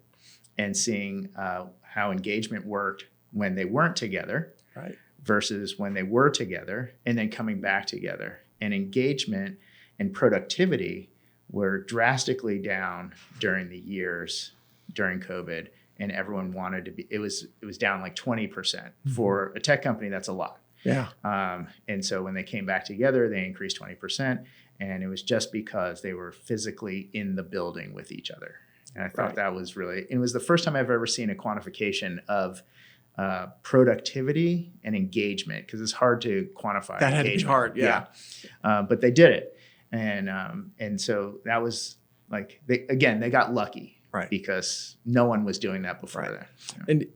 and seeing how engagement worked when they weren't together Right. versus when they were together, and then coming back together. And engagement and productivity were drastically down during the years during COVID, and everyone wanted to be, it was down like 20%. For a tech company, that's a lot. Yeah. And so when they came back together, they increased 20%, and it was just because they were physically in the building with each other. And I thought that was really, it was the first time I've ever seen a quantification of productivity and engagement, because it's hard to quantify. That had to be hard. Yeah. But they did it. And so that was like, they got lucky. Right. Because no one was doing that before that. Yeah. And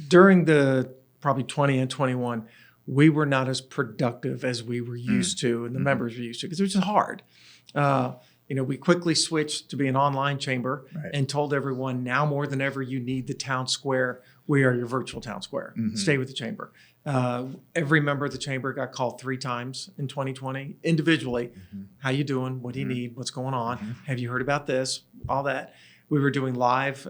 during the probably 20 and 21, we were not as productive as we were used to, and the members were used to, because it was just hard. We quickly switched to be an online chamber and told everyone, now more than ever, you need the town square. We are your virtual town square. Stay with the chamber. Every member of the chamber got called 3 times in 2020 individually. How you doing? What do you need? What's going on? Have you heard about this? All that. We were doing live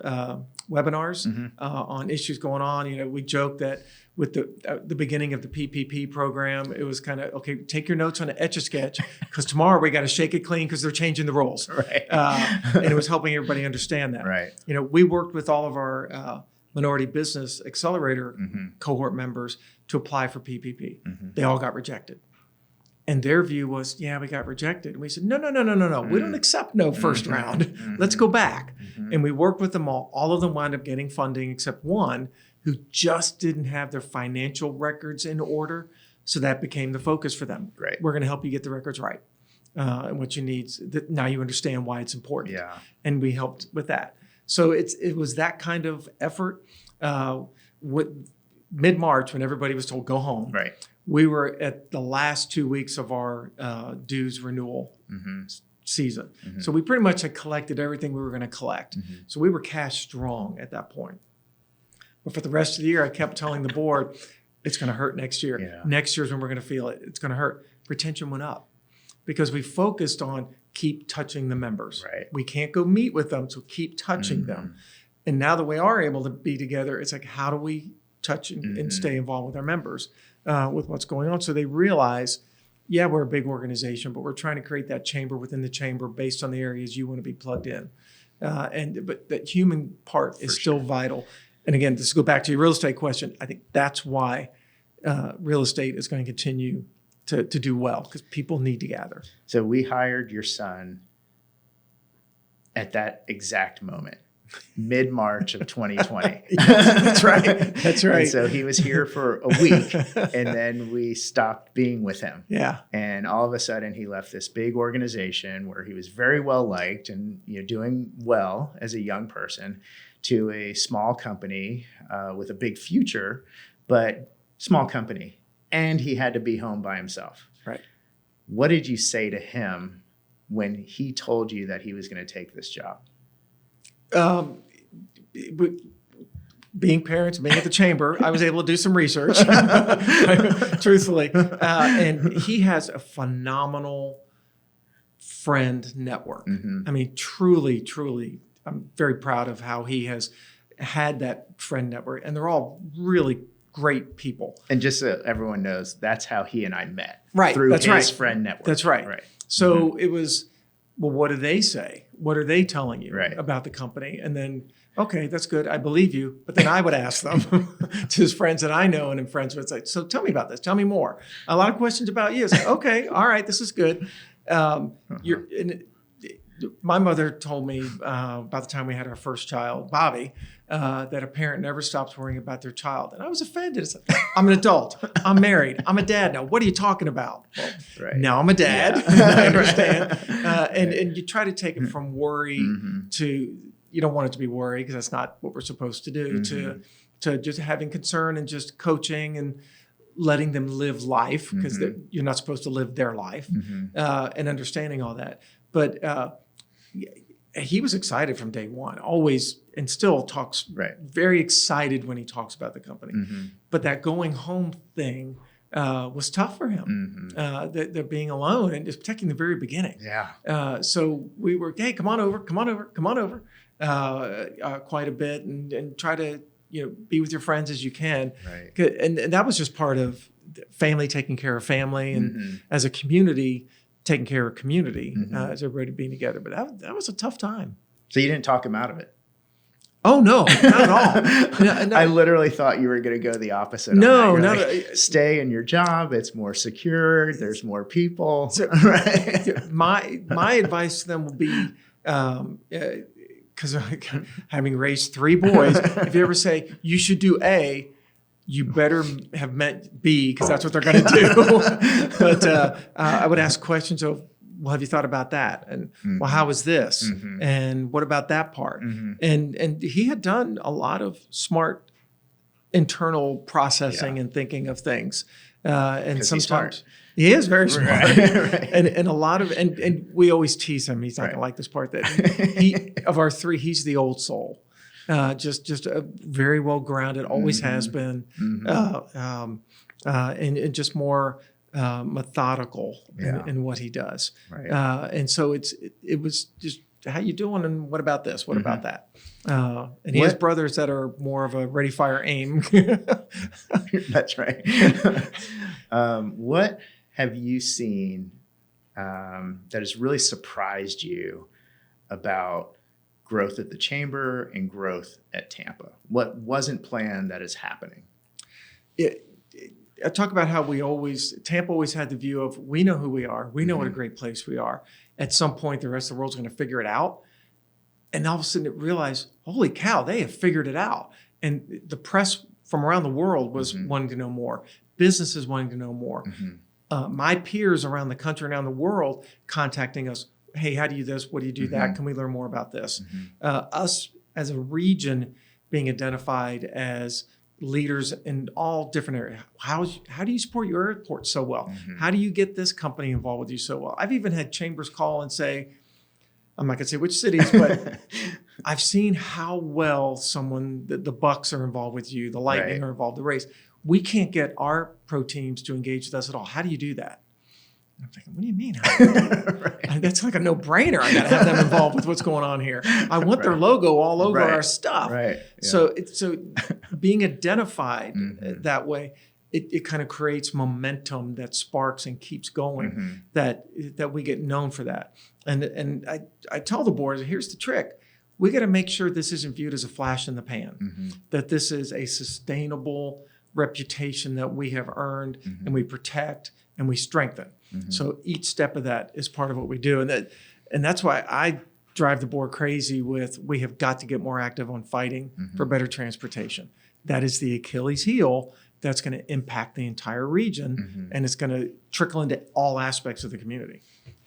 webinars on issues going on. We joked that with the beginning of the PPP program, it was kind of, okay, take your notes on an Etch-a-Sketch, because tomorrow we got to shake it clean because they're changing the rules. Right. And it was helping everybody understand that. Right. We worked with all of our minority business accelerator cohort members to apply for PPP. They all got rejected. And their view was, yeah, we got rejected. And we said, no. We don't accept no first round. Let's go back. And we worked with them all. All of them wound up getting funding except one who just didn't have their financial records in order. So that became the focus for them. Right. We're going to help you get the records right. And what you need. Now you understand why it's important. Yeah. And we helped with that. So it was that kind of effort. Mid-March, when everybody was told, go home. Right. We were at the last 2 weeks of our dues renewal season. So we pretty much had collected everything we were going to collect. So we were cash strong at that point. But for the rest of the year, I kept telling the board, it's going to hurt next year. Yeah. Next year's when we're going to feel it. It's going to hurt. Retention went up because we focused on keep touching the members. Right. We can't go meet with them, so keep touching them. And now that we are able to be together, it's like, how do we touch and stay involved with our members with what's going on? So they realize, yeah, we're a big organization, but we're trying to create that chamber within the chamber based on the areas you want to be plugged in. But that human part is still vital. And again, this go back to your real estate question. I think that's why real estate is going to continue to do well, because people need to gather. So we hired your son at that exact moment. Mid-March of 2020. That's right. That's right. And so he was here for a week, and then we stopped being with him. Yeah. And all of a sudden, he left this big organization where he was very well liked and doing well as a young person, to a small company with a big future, but small company. And he had to be home by himself. Right. What did you say to him when he told you that he was going to take this job? Being parents, being at the chamber, I was able to do some research, truthfully. And he has a phenomenal friend network. I mean, truly, I'm very proud of how he has had that friend network. And they're all really great people. And just so everyone knows, that's how he and I met. Right. Through That's his right. friend network. That's right. Right. So it was, well, what do they say? What are they telling you Right. about the company? And then, okay, that's good. I believe you. But then I would ask them to his friends that I know and I'm friends with, like, so tell me about this. Tell me more. A lot of questions about you. It's like, okay, all right, this is good. My mother told me about the time we had our first child, Bobby, that a parent never stops worrying about their child. And I was offended. It's like, I'm an adult. I'm married. I'm a dad now. What are you talking about? Well, Right. now I'm a dad. Yeah. I understand. And you try to take it from worry to, you don't want it to be worry because that's not what we're supposed to do, to just having concern and just coaching and letting them live life, because you're not supposed to live their life, and understanding all that. But he was excited from day one, always, and still talks very excited when he talks about the company. But that going home thing was tough for him, the being alone and just protecting the very beginning. Yeah. So we were, hey, come on over. quite a bit and try to, be with your friends as you can. Right. And that was just part of family taking care of family, and as a community taking care of community, as everybody being together. But that was a tough time. So you didn't talk him out of it? Oh, no, not at all. No. I literally thought you were going to go the opposite. No, on that. no, like, stay in your job. It's more secure. There's more people. So, right? My advice to them will be, because having raised 3 boys, if you ever say you should do A, you better have meant B, because that's what they're going to do. But I would ask questions of, well, have you thought about that? And well, how is this? And what about that part? And he had done a lot of smart internal processing and thinking of things. And sometimes he is very smart. Right. And a lot of, and we always tease him. He's not going to like this part, that he, of our 3, he's the old soul. Just a very well grounded, always has been, and just more methodical in what he does. Right. And so it was just, how you doing? And what about this? What about that? And he has brothers that are more of a ready, fire, aim. That's right. What have you seen that has really surprised you about growth at the Chamber and growth at Tampa? What wasn't planned that is happening? I talk about how Tampa always had the view of, we know who we are. We know what a great place we are. At some point, the rest of the world's going to figure it out. And all of a sudden it realized, holy cow, they have figured it out. And the press from around the world was wanting to know more. Businesses wanting to know more. My peers around the country and around the world contacting us, hey, how do you do this? What do you do that? Can we learn more about this? Us as a region being identified as leaders in all different areas. How do you support your airport so well? How do you get this company involved with you so well? I've even had chambers call and say, I'm not going to say which cities, but I've seen how well the Bucks are involved with you, the Lightning are involved, the Rays. We can't get our pro teams to engage with us at all. How do you do that? And I'm thinking, what do you mean? That's like a no-brainer. I got to have them involved with what's going on here. I want their logo all over our stuff. Right. Yeah. So being identified that way, it kind of creates momentum that sparks and keeps going. That we get known for that. And I tell the board, here's the trick: we got to make sure this isn't viewed as a flash in the pan. That this is a sustainable reputation that we have earned and we protect and we strengthen. So each step of that is part of what we do. And that's why I drive the board crazy with, we have got to get more active on fighting for better transportation. That is the Achilles heel that's going to impact the entire region, and it's going to trickle into all aspects of the community.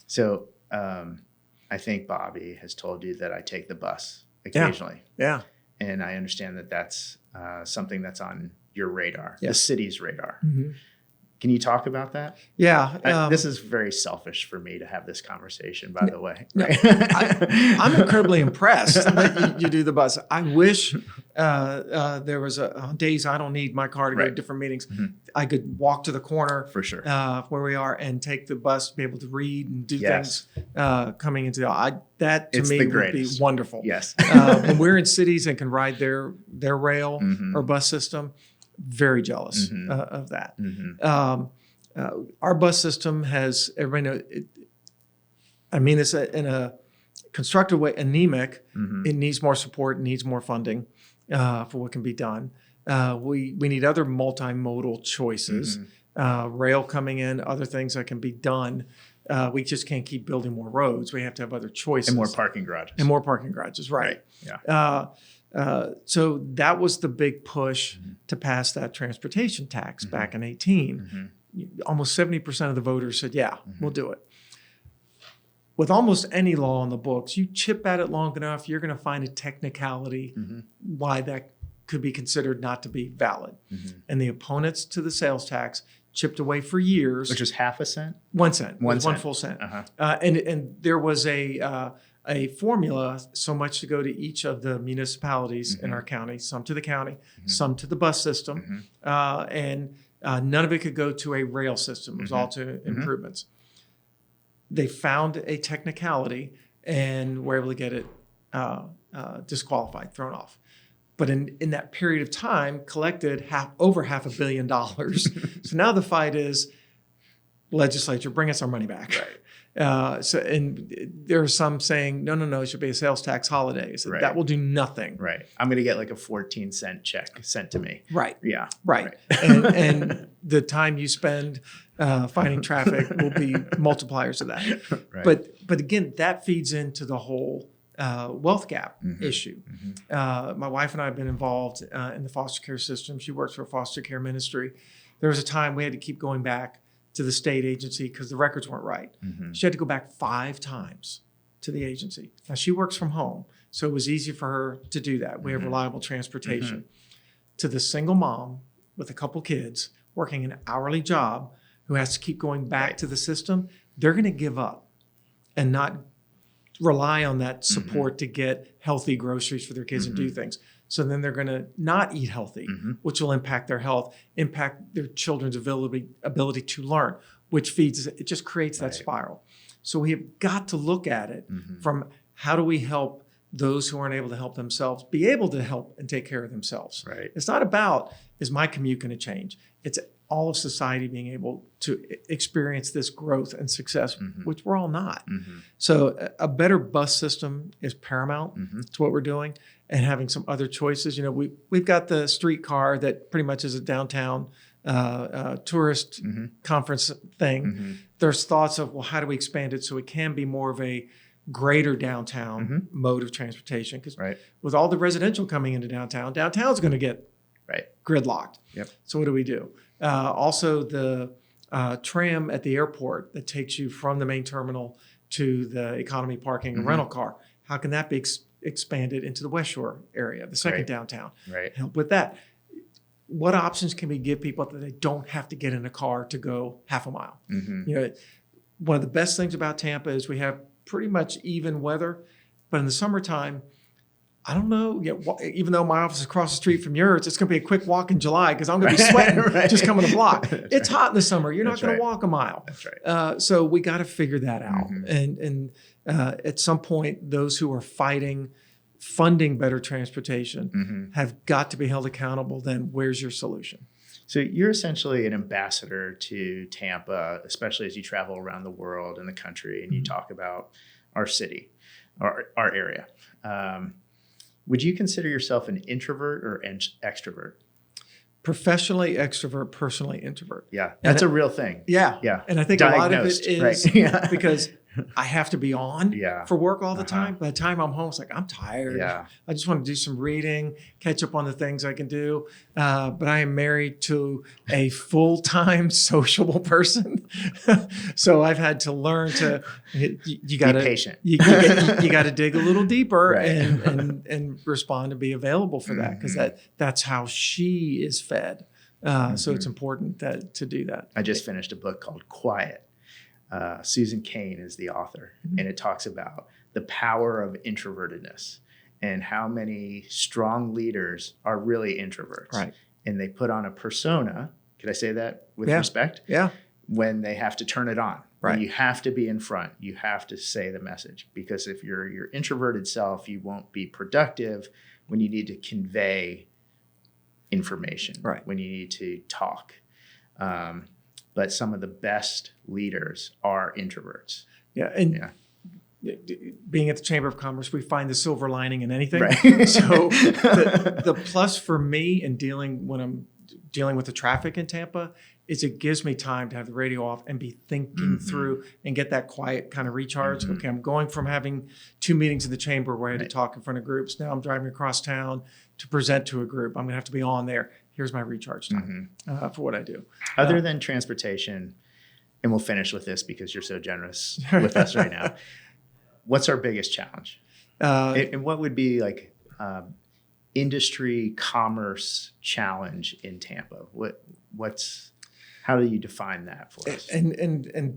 So I think Bobby has told you that I take the bus occasionally. Yeah. And I understand that that's something that's on your radar, the city's radar. Can you talk about that? Yeah. This is very selfish for me to have this conversation, by the way. Right? I'm incredibly impressed that you do the bus. I wish there was on days I don't need my car to go to different meetings. I could walk to the corner for sure where we are and take the bus to be able to read and do things coming into that to it's me would be wonderful. Yes. When we're in cities and can ride their rail or bus system, very jealous of that. Our bus system has, everybody know, it's in a constructive way, anemic. It needs more support, needs more funding for what can be done. We need other multimodal choices, rail coming in, other things that can be done. We just can't keep building more roads. We have to have other choices. And more parking garages. Right. Yeah. So that was the big push to pass that transportation tax back in 18. Almost 70% of the voters said, we'll do it. With almost any law on the books, you chip at it long enough, you're going to find a technicality why that could be considered not to be valid. And the opponents to the sales tax chipped away for years. Which was half a cent? 1 cent. One full cent. And there was a formula, so much to go to each of the municipalities in our county, some to the county, some to the bus system, and none of it could go to a rail system. It was all to improvements. They found a technicality and were able to get it disqualified, thrown off. But in that period of time, collected over $500 million. So now the fight is, legislature, bring us our money back. Right. And there are some saying, no, it should be a sales tax holiday. So Right. that will do nothing. Right. I'm going to get like a 14-cent check sent to me. Right. Yeah. Right. And the time you spend fighting traffic will be multipliers of that. Right. But again, that feeds into the whole wealth gap issue. My wife and I have been involved in the foster care system. She works for a foster care ministry. There was a time we had to keep going back to the state agency because the records weren't right. She had to go back 5 times to the agency. Now, she works from home, so it was easy for her to do that. We have reliable transportation. To the single mom with a couple kids working an hourly job who has to keep going back to the system, they're going to give up and not rely on that support to get healthy groceries for their kids and do things. So then they're going to not eat healthy, which will impact their health, impact their children's ability to learn, which feeds, it just creates that spiral. So we have got to look at it from how do we help those who aren't able to help themselves be able to help and take care of themselves. Right. It's not about, is my commute going to change? It's all of society being able to experience this growth and success, which we're all not. So a better bus system is paramount to what we're doing, and having some other choices. You know, we've got the streetcar that pretty much is a downtown tourist conference thing. There's thoughts of, well, how do we expand it so it can be more of a greater downtown mode of transportation? Because with all the residential coming into downtown's going to get gridlocked. So what do we do? Also, the tram at the airport that takes you from the main terminal to the economy parking and rental car. How can that be expanded into the West Shore area, the second downtown? Help with that. What options can we give people that they don't have to get in a car to go half a mile? You know, one of the best things about Tampa is we have pretty much even weather, but in the summertime, I don't know, even though my office is across the street from yours, it's going to be a quick walk in July because I'm going to be sweating just coming the block. It's hot in the summer. You're not going to walk a mile. So we got to figure that out. And at some point, those who are funding better transportation have got to be held accountable. Then where's your solution? So you're essentially an ambassador to Tampa, especially as you travel around the world and the country and you talk about our city, our area. Would you consider yourself an introvert or extrovert? Professionally extrovert, personally introvert. Yeah, that's a real thing. Yeah. And I think a lot of it is because I have to be on for work all the time. By the time I'm home, it's like, I'm tired. I just want to do some reading, catch up on the things I can do. But I am married to a full-time sociable person. So I've had to learn to, you got to be patient. You got to dig a little deeper and respond and be available for that, because that's how she is fed. So it's important to do that. I just finished a book called Quiet. Susan Cain is the author, and it talks about the power of introvertedness and how many strong leaders are really introverts. And they put on a persona. Could I say that with respect? When they have to turn it on. When you have to be in front. You have to say the message, because if you're your introverted self, you won't be productive when you need to convey information, when you need to talk. But some of the best leaders are introverts. Being at the Chamber of Commerce, we find the silver lining in anything. So the plus for me in when I'm dealing with the traffic in Tampa is it gives me time to have the radio off and be thinking through and get that quiet kind of recharge. Okay, I'm going from having 2 meetings in the chamber where I had to talk in front of groups. Now I'm driving across town to present to a group. I'm going to have to be on there. Here's my recharge time for what I do. Other than transportation, and we'll finish with this because you're so generous with us right now. What's our biggest challenge? And what would be like industry commerce challenge in Tampa? How do you define that for us? And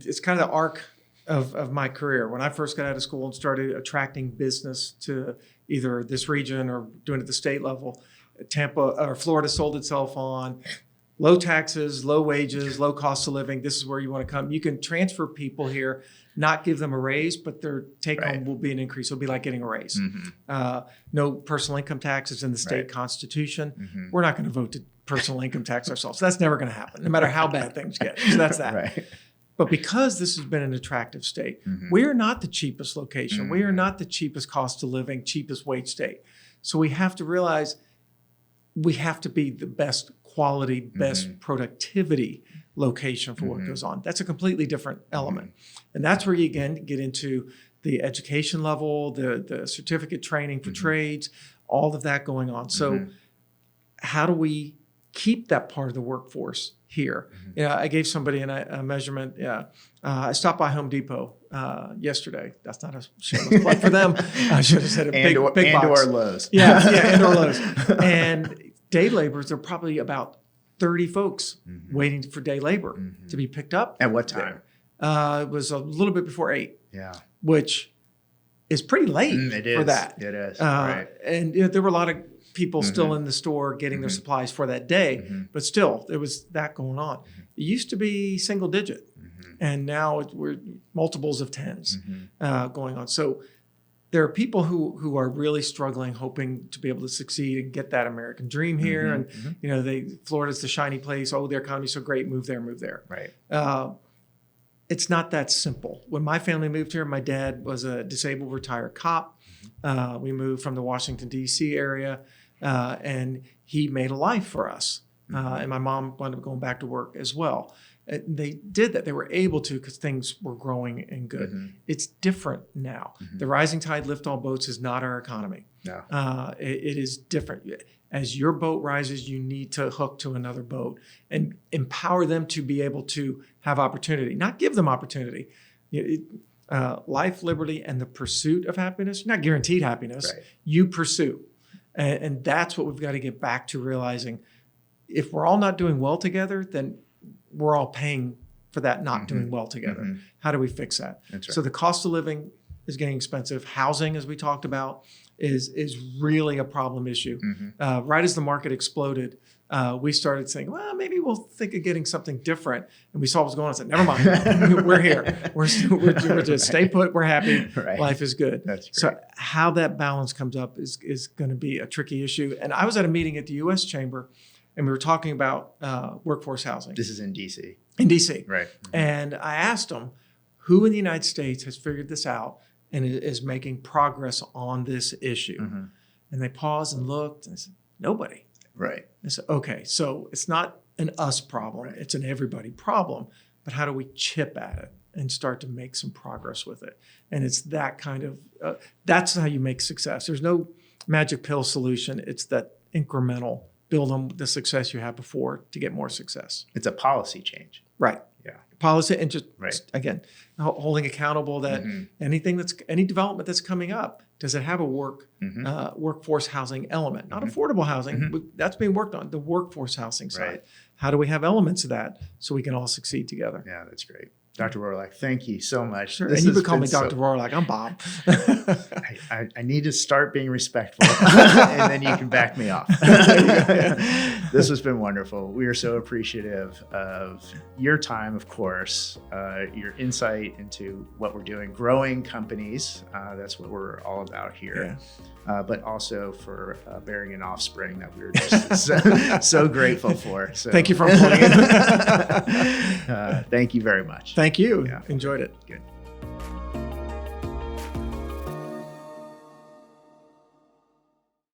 it's kind of the arc of my career. When I first got out of school and started attracting business to either this region or doing it at the state level, Tampa or Florida sold itself on. low taxes, low wages, low cost of living. This is where you want to come. You can transfer people here, not give them a raise, but their take home will be an increase. It'll be like getting a raise. No personal income taxes in the state constitution. We're not going to vote to personal income tax ourselves. That's never going to happen, no matter how bad things get. So that's that. But because this has been an attractive state, we are not the cheapest location. We are not the cheapest cost of living, cheapest wage state. So we have to realize we have to be the best quality, best productivity location for what goes on. That's a completely different element. And that's where you, again, get into the education level, the certificate training for trades, all of that going on. So how do we keep that part of the workforce here? I gave somebody a measurement. I stopped by Home Depot yesterday. That's not a shameless plug for them. I should have said a big box. And or Lowe's. And or Lowe's. And day laborers, there are probably about 30 folks waiting for day labor to be picked up. At what time? It was a little bit before 8. Yeah. Which is pretty late for that. It is. And there were a lot of people still in the store getting their supplies for that day, but still there was that going on. It used to be single digit, and now we're multiples of tens going on. So there are people who are really struggling, hoping to be able to succeed and get that American dream here. And Florida's the shiny place. Oh, their economy's so great. Move there, move there. Right. It's not that simple. When my family moved here, my dad was a disabled retired cop. We moved from the Washington, D.C. area, and he made a life for us. And my mom wound up going back to work as well. They did that. They were able to because things were growing and good. It's different now. The rising tide lift all boats is not our economy. No. It is different. As your boat rises, you need to hook to another boat and empower them to be able to have opportunity, not give them opportunity. Life, liberty, and the pursuit of happiness, not guaranteed happiness, you pursue. And that's what we've got to get back to realizing. If we're all not doing well together, then we're all paying for that not doing well together. How do we fix that? That's right. So the cost of living is getting expensive. Housing, as we talked about, is really a problem issue. Right as the market exploded, we started saying, well, maybe we'll think of getting something different. And we saw what was going on. I said, never mind. We're here. We're just stay put. We're happy. Life is good. That's great. So how that balance comes up is going to be a tricky issue. And I was at a meeting at the U.S. Chamber, and we were talking about workforce housing. This is in D.C. In D.C. Right. And I asked them, who in the United States has figured this out and is making progress on this issue? And they paused and looked, and I said, nobody. Right. I said, okay, so it's not an us problem, it's an everybody problem, but how do we chip at it and start to make some progress with it? And it's that kind of, that's how you make success. There's no magic pill solution. It's that incremental, build on the success you had before to get more success. It's a policy change. Right. Yeah. Policy and just, again, holding accountable that any development that's coming up, does it have a workforce housing element? Not affordable housing, that's being worked on, the workforce housing side. Right. How do we have elements of that so we can all succeed together? Yeah, that's great. Dr. Rohrlack, thank you so much. Sure. And you could call me Dr. Rohrlack. I'm Bob. I need to start being respectful, and then you can back me off. This has been wonderful. We are so appreciative of your time, of course, your insight into what we're doing, growing companies. That's what we're all about here. But also for bearing an offspring that we're just so grateful for. So. Thank you for pulling in. Thank you very much. Thank you. Yeah. Enjoyed it. Good.